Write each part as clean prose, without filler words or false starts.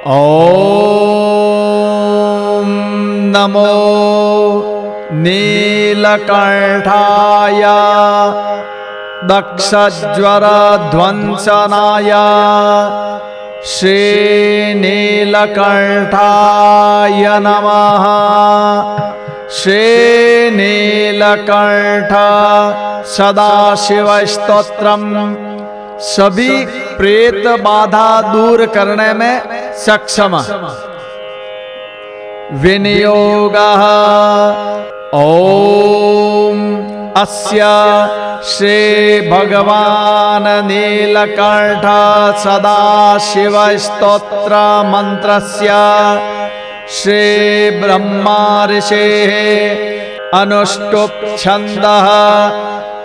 ॐ नमो नीलकण्ठाय दक्षज्वरध्वंसनाय श्रीनीलकण्ठाय नमः। श्रीनीलकण्ठ सदाशिवस्तोत्रम सभी प्रेत बाधा दूर करने में सक्षम। विनियोगः ॐ अस्य श्री भगवान नीलकण्ठ सदाशिव स्तोत्र मंत्रस्य श्री ब्रह्मा ऋषेः अनुष्टुप् छन्दः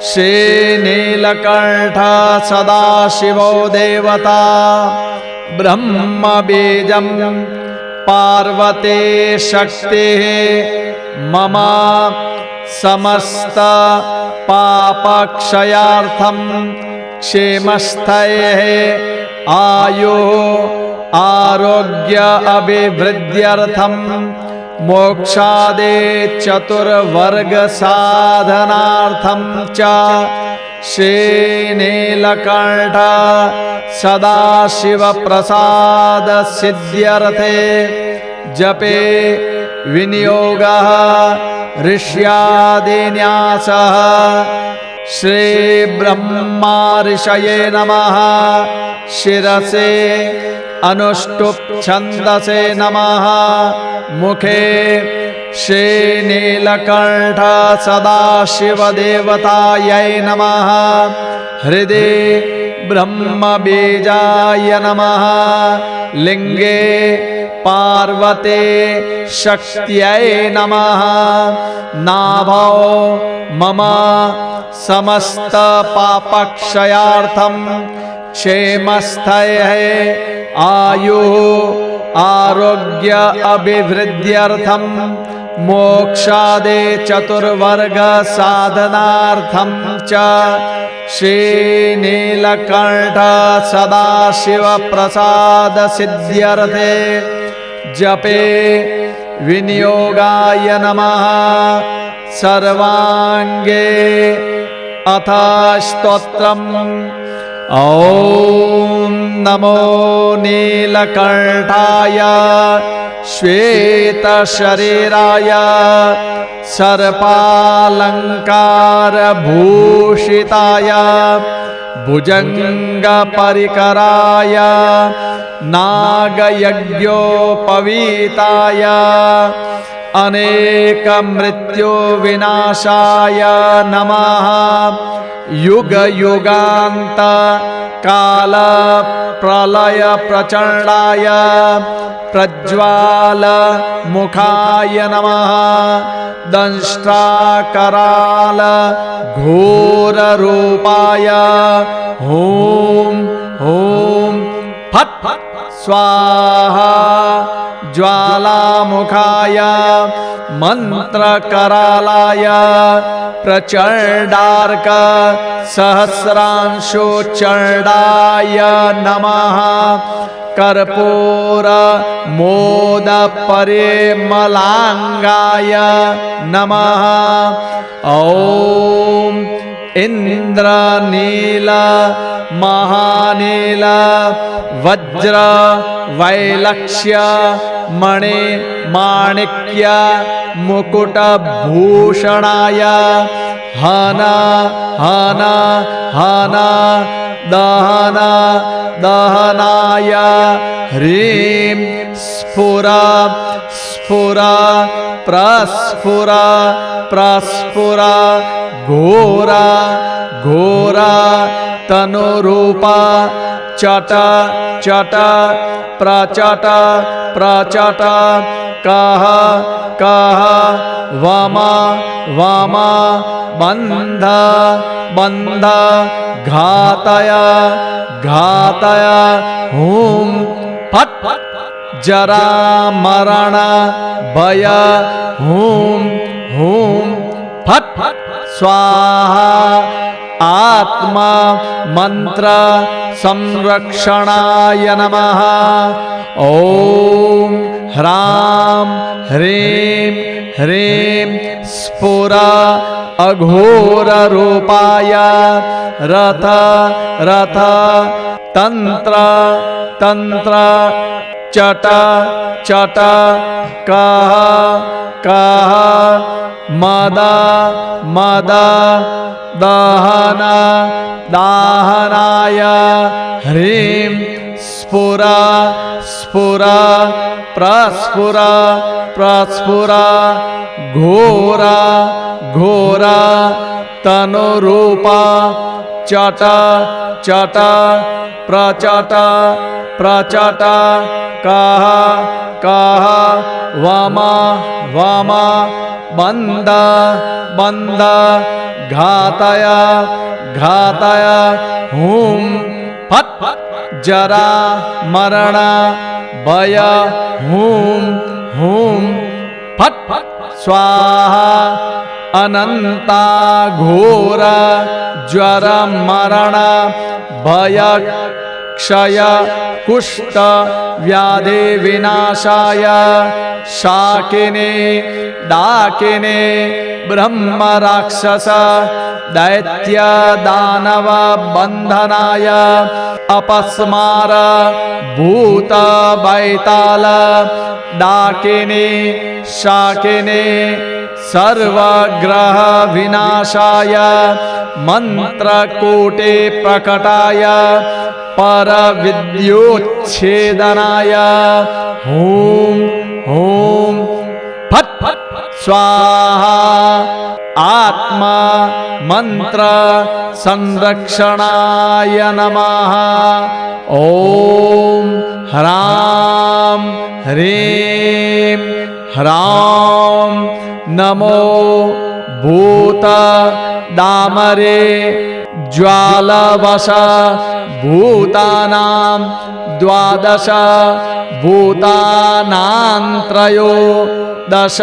श्री नीलकण्ठ सदाशिवो देवता ब्रह्म बीजं पार्वती शक्तिः मम समस्त पापक्षयार्थं क्षेमस्थैः आयुः आरोग्य अभिवृद्ध्यर्थं मोक्षादे चतुर्वर्ग साधनार्थं च श्रीनीलकण्ठ सदाशिव प्रसाद सिद्ध्यर्थे जपे विनियोगः ऋष्यादिन्यासः। श्री ब्रह्मा ऋषये नमः। शिरसे अनुष्टुप् छन्दसे नमः। मुखे श्रीनीलकण्ठ सदाशिव देवतायै नमः। हृदि ब्रह्मबीजाय नमः। लिंगे पार्वते शक्त्यै नमः। नाभौ मम समस्त पापक्षयार्थं क्षेमस्थैः आयुः आरोग्य अभिवृद्ध्यर्थं मोक्षादे चतुर्वर्ग साधनार्थं च श्रीनीलकण्ठ सदाशिव प्रसाद सिद्ध्यर्थे जपे विनियोगाय नमः। सर्वांगे अथ स्तोत्रम् ॐ नमो नीलकण्ठाय श्वेतशरीराय सर्पालङ्कारभूषिताय भुजङ्गपरिकराय नागयज्ञोपवीताय अनेकमृत्युविनाशाय नमः। युगयुगान्त काल प्रलय प्रचण्डाय प्रज्वाल मुखाय नमः। दंष्ट्राकराल घोर रूपाय हूं हूं फट् फट् स्वाहा ज्वालामुखाय मंत्रकरालाय प्रचण्डार्क सहस्रांशोच्चण्डाय नमः। कर्पूर मोद परिमलांगाय नमः। ॐ इंद्रनील महानील वज्र वैलक्ष्य मणि माणिक्य मुकुट भूषणाय हन हन हन दहन दहनाय ह्रीं स्फुर स्फुर प्रस्फुर प्रस्फुर घोर घोर तनुरूपा चट चट प्रचट प्रचट कह कह वम वम बंध बंध घातय घातय हूं फट जरा मरण भय हूं हूं फट स्वाहा आत्मा मंत्र संरक्षणाय नमः। ॐ ह्रां ह्रीं ह्रीं स्फुरा अघोररूपाय रथ रथ तंत्र तंत्र चट चट कह कह मद मद दहन दाहनाय ह्रीं स्फुरा स्फुरा प्रस्फुरा प्रस्फुरा घोरा घोरा तनुरूपा चट चट प्रचट प्रचट कह कह वम वम बंद बंद घातय घातय हुम फट जरा मरण भय हुम हुम फट स्वाहा अनंता घोर ज्वर मरण भय क्षय कुष्ठ व्याधि विनाशाय शाकिने डाकिने ब्रह्म राक्षस दैत्य दानव बंधनाय अपस्मार भूत बैताल डाकिने शाकिने सर्वग्रह विनाशाय मंत्रकूटे प्रकटाय पर विद्योच्छेदनाय हूं हूं फट फट स्वाहा आत्मा मंत्र संरक्षणाय नमः ओम ह्रां ह्रीं ह्रां नमो भूत दामरे ज्वालवश भूतानां द्वादश भूतानां त्रयोदश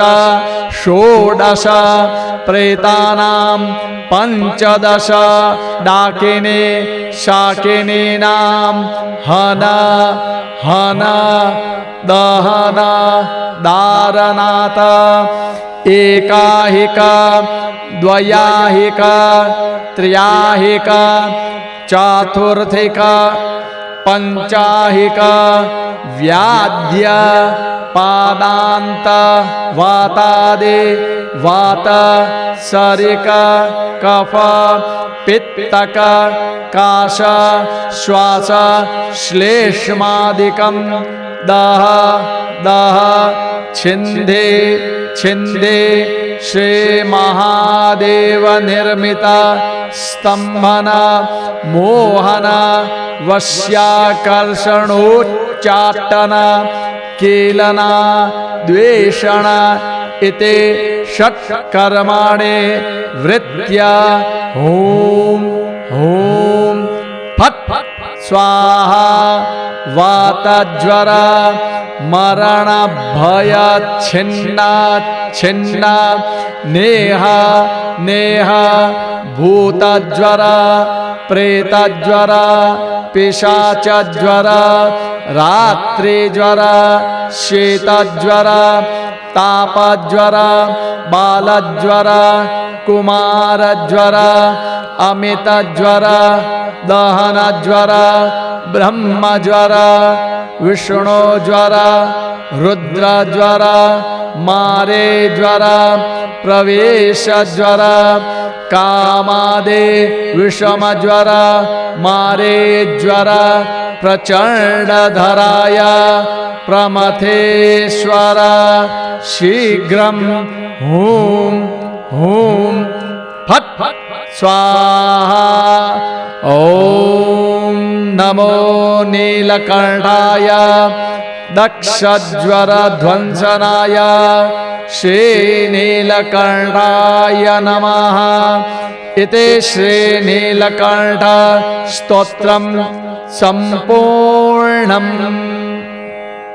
षोडश प्रेतानां पंचदश डाकिने शाकिनीनां हन हन दहन दारनाथ एकाहिका द्वयाहिका त्र्याहिका चतुर्थिका पंचाहिका व्याध्य पादांत वातादि वात सरिक कफ पित्तक काश श्वास श्लेष्मादिकं दह दह छिंदे छिंदे श्री महादेव निर्मित स्तंभन मोहन वश्याकर्षणोच्चाटन कीलना द्वेषण इति षट्कर्माणि वृत्या हूं हूं फट स्वाहा वातज्वर मरण भय छिन्न छिन्न नेह नेह भूतज्वर प्रेतज्वर पिशाचज्वर रात्रिज्वर शीतज्वर तापज्वर बालज्वर कुमारज्वर अमितज्वर दहनज्वर ब्रह्मज्वर विष्णुज्वर रुद्रज्वर मारेज्वर प्रवेशज्वर कामादे विषमज्वर मारेज्वर प्रचंडधराय प्रमथेश्वर शीघ्रं हूं हूं फट स्वाहा ॐ नमो नीलकण्ठाय दक्षज्वरध्वंसनाय श्रीनीलकण्ठाय नमः इति श्रीनीलकण्ठ स्तोत्रं सम्पूर्णम्।